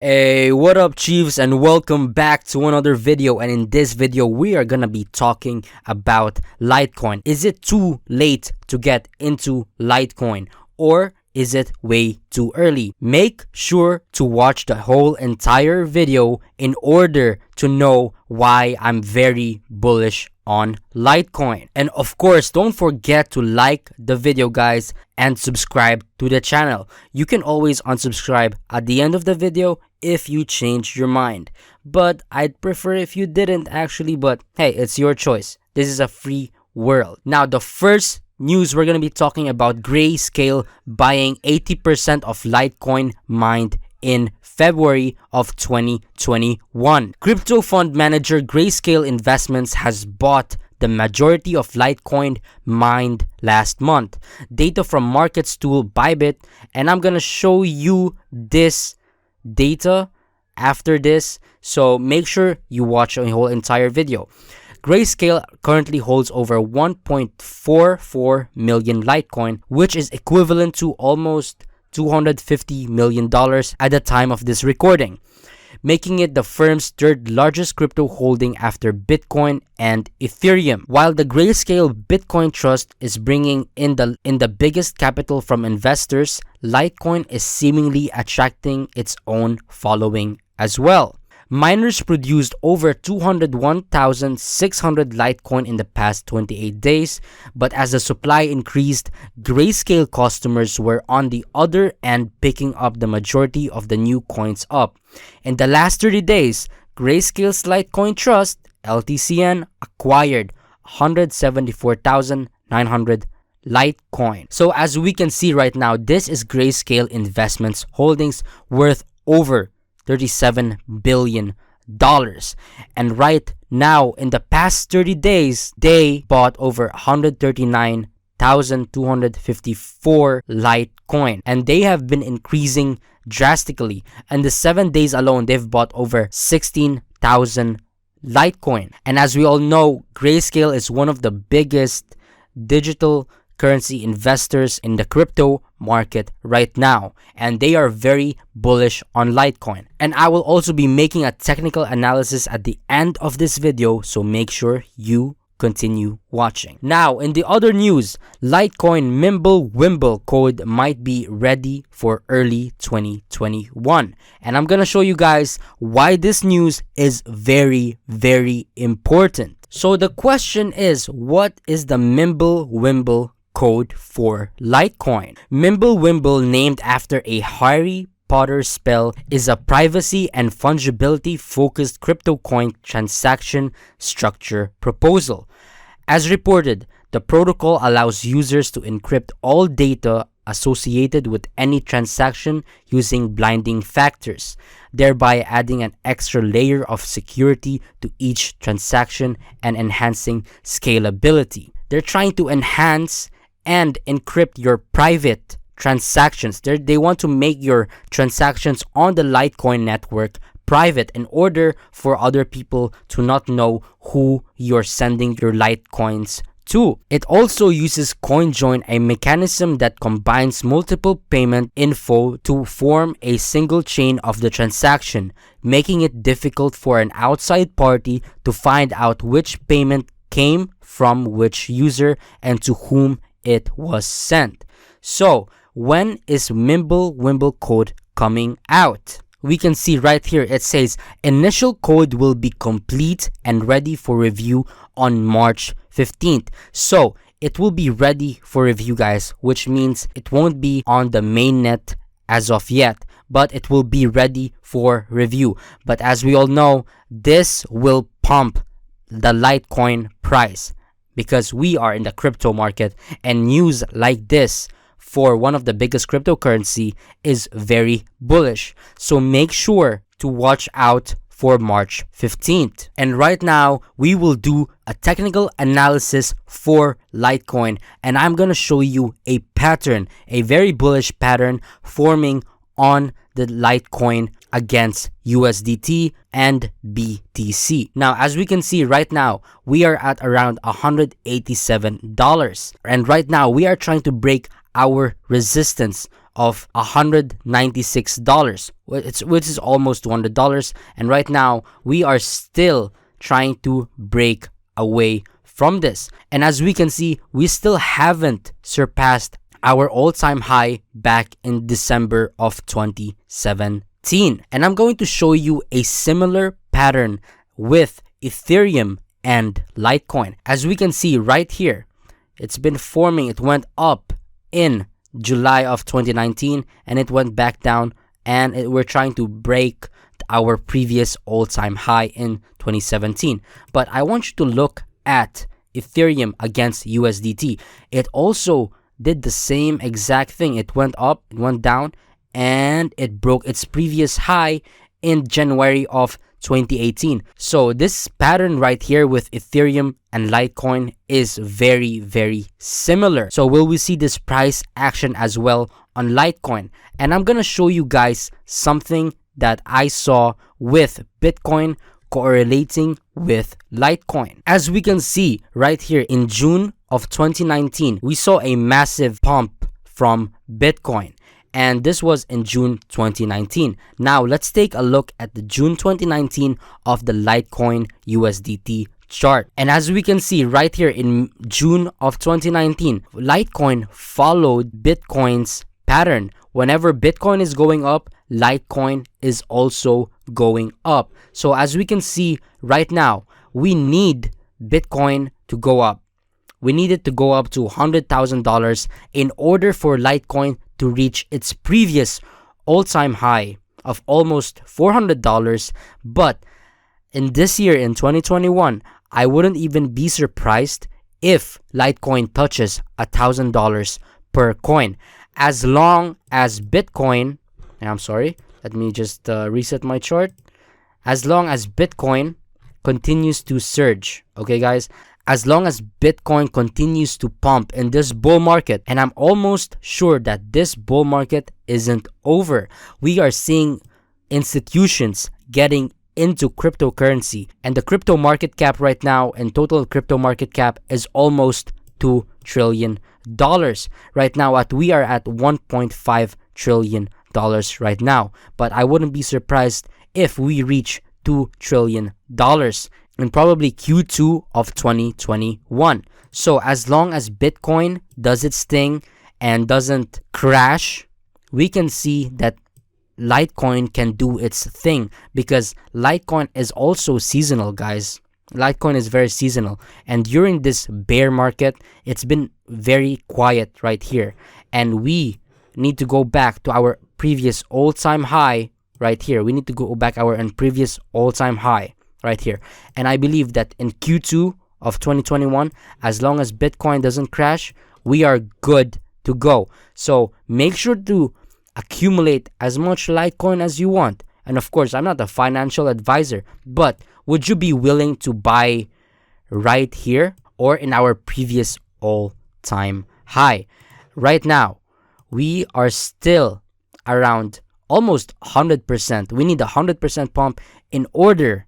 Hey, what up, Chiefs, and welcome back to another video. And in this video, we are gonna be talking about Litecoin. Is it too late to get into Litecoin, or is it way too early? Make sure to watch the whole entire video in order to know why I'm very bullish on Litecoin. And of course, don't forget to like the video, guys, and subscribe to the channel. You can always unsubscribe at the end of the video if you change your mind, but I'd prefer if you didn't actually. But hey, it's your choice. This is a free world. Now, the first news we're going to be talking about: Grayscale buying 80% of Litecoin mined in February of 2021. Crypto fund manager Grayscale Investments has bought the majority of Litecoin mined last month. Data from markets tool Bybit, and I'm gonna show you this data after this, so make sure you watch the whole entire video. Grayscale currently holds over 1.44 million Litecoin, which is equivalent to almost $250 million at the time of this recording, making it the firm's third largest crypto holding after Bitcoin and Ethereum. While the Grayscale Bitcoin Trust is bringing in the biggest capital from investors, Litecoin is seemingly attracting its own following as well. Miners produced over 201,600 Litecoin in the past 28 days, but as the supply increased, Grayscale customers were on the other end picking up the majority of the new coins up. In the last 30 days, Grayscale's Litecoin Trust, LTCN, acquired 174,900 Litecoin. So as we can see right now, this is Grayscale Investments holdings worth over $37 billion. And right now, in the past 30 days, they bought over 139,254 Litecoin, and they have been increasing drastically. In the 7 days alone, they've bought over 16,000 Litecoin. And as we all know, Grayscale is one of the biggest digital currency investors in the crypto market right now, and they are very bullish on Litecoin. And I will also be making a technical analysis at the end of this video, so make sure you continue watching. Now, in the other news, Litecoin Mimblewimble code might be ready for early 2021, and I'm gonna show you guys why this news is very important. So the question is, what is the Mimblewimble code for Litecoin? Mimblewimble, named after a Harry Potter spell, is a privacy and fungibility focused crypto coin transaction structure proposal. As reported, the protocol allows users to encrypt all data associated with any transaction using blinding factors, thereby adding an extra layer of security to each transaction and enhancing scalability. They're trying to enhance and encrypt your private transactions. They want to make your transactions on the Litecoin network private in order for other people to not know who you're sending your Litecoins to. It also uses CoinJoin, a mechanism that combines multiple payment info to form a single chain of the transaction, making it difficult for an outside party to find out which payment came from which user and to whom it was sent. So, when is Mimblewimble code coming out? We can see right here, it says initial code will be complete and ready for review on March 15th. So, it will be ready for review, guys, which means it won't be on the mainnet as of yet, but it will be ready for review. But as we all know, this will pump the Litecoin price, because we are in the crypto market, and news like this for one of the biggest cryptocurrency is very bullish. So make sure to watch out for March 15th. And right now, we will do a technical analysis for Litecoin, and I'm gonna show you a pattern, a very bullish pattern forming on the Litecoin against USDT and BTC. Now, as we can see right now, we are at around $187, and right now we are trying to break our resistance of $196, which is almost $200. And right now, we are still trying to break away from this. And as we can see, we still haven't surpassed our all-time high back in December of 2017. And I'm going to show you a similar pattern with Ethereum and Litecoin. As we can see right here, it's been forming. It went up in July of 2019 and it went back down, and we're trying to break our previous all-time high in 2017. But I want you to look at Ethereum against USDT. It also did the same exact thing. It went up, it went down, and it broke its previous high in January of 2018. So this pattern right here with Ethereum and Litecoin is very, very similar. So will we see this price action as well on Litecoin? And I'm gonna show you guys something that I saw with Bitcoin correlating with Litecoin. As we can see right here, in June of 2019, we saw a massive pump from Bitcoin. And this was in June 2019. Now let's take a look at the June 2019 of the Litecoin USDT chart. And as we can see right here in June of 2019, Litecoin followed Bitcoin's pattern. Whenever Bitcoin is going up, Litecoin is also going up. So as we can see right now, we need Bitcoin to go up. We need it to go up to $100,000 in order for Litecoin to reach its previous all-time high of almost $400. But in this year, in 2021, I wouldn't even be surprised if Litecoin touches $1,000 per coin. As long as Bitcoin, I'm sorry, let me just reset my chart. As long as Bitcoin continues to surge, okay guys, as long as Bitcoin continues to pump in this bull market, and I'm almost sure that this bull market isn't over. We are seeing institutions getting into cryptocurrency, and the crypto market cap right now and total crypto market cap is almost $2 trillion right now. We are at $1.5 trillion right now, but I wouldn't be surprised if we reach $2 trillion in probably Q2 of 2021. So as long as Bitcoin does its thing and doesn't crash, we can see that Litecoin can do its thing, because Litecoin is also seasonal, guys. Litecoin is very seasonal, and during this bear market, it's been very quiet right here, and we need to go back to our previous all-time high right here. We need to go back our previous all-time high right here, and I believe that in Q2 of 2021, as long as Bitcoin doesn't crash, we are good to go. So make sure to accumulate as much Litecoin as you want. And of course, I'm not a financial advisor, but would you be willing to buy right here or in our previous all-time high? Right now, we are still around almost 100%. We need a 100% pump in order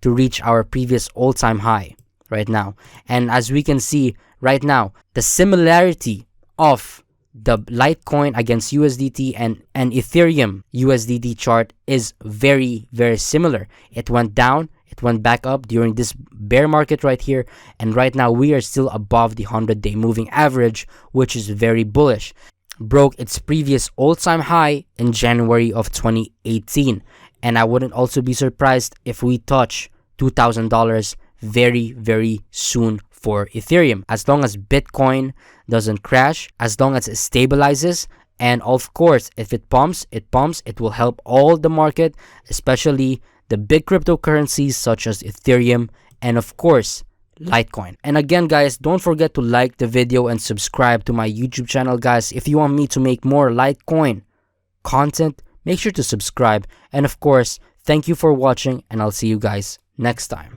to reach our previous all-time high right now. And as we can see right now, the similarity of the Litecoin against USDT and Ethereum USDT chart is very, very similar. It went down, it went back up during this bear market right here, and right now we are still above the 100-day moving average, which is very bullish. Broke its previous all-time high in January of 2018, and I wouldn't also be surprised if we touch $2,000 very, very soon for Ethereum, as long as Bitcoin doesn't crash, as long as it stabilizes, and of course, if it pumps, it will help all the market, especially the big cryptocurrencies such as Ethereum and of course Litecoin. And again, guys, don't forget to like the video and subscribe to my YouTube channel, guys. If you want me to make more Litecoin content, make sure to subscribe. And of course, thank you for watching, and I'll see you guys next time.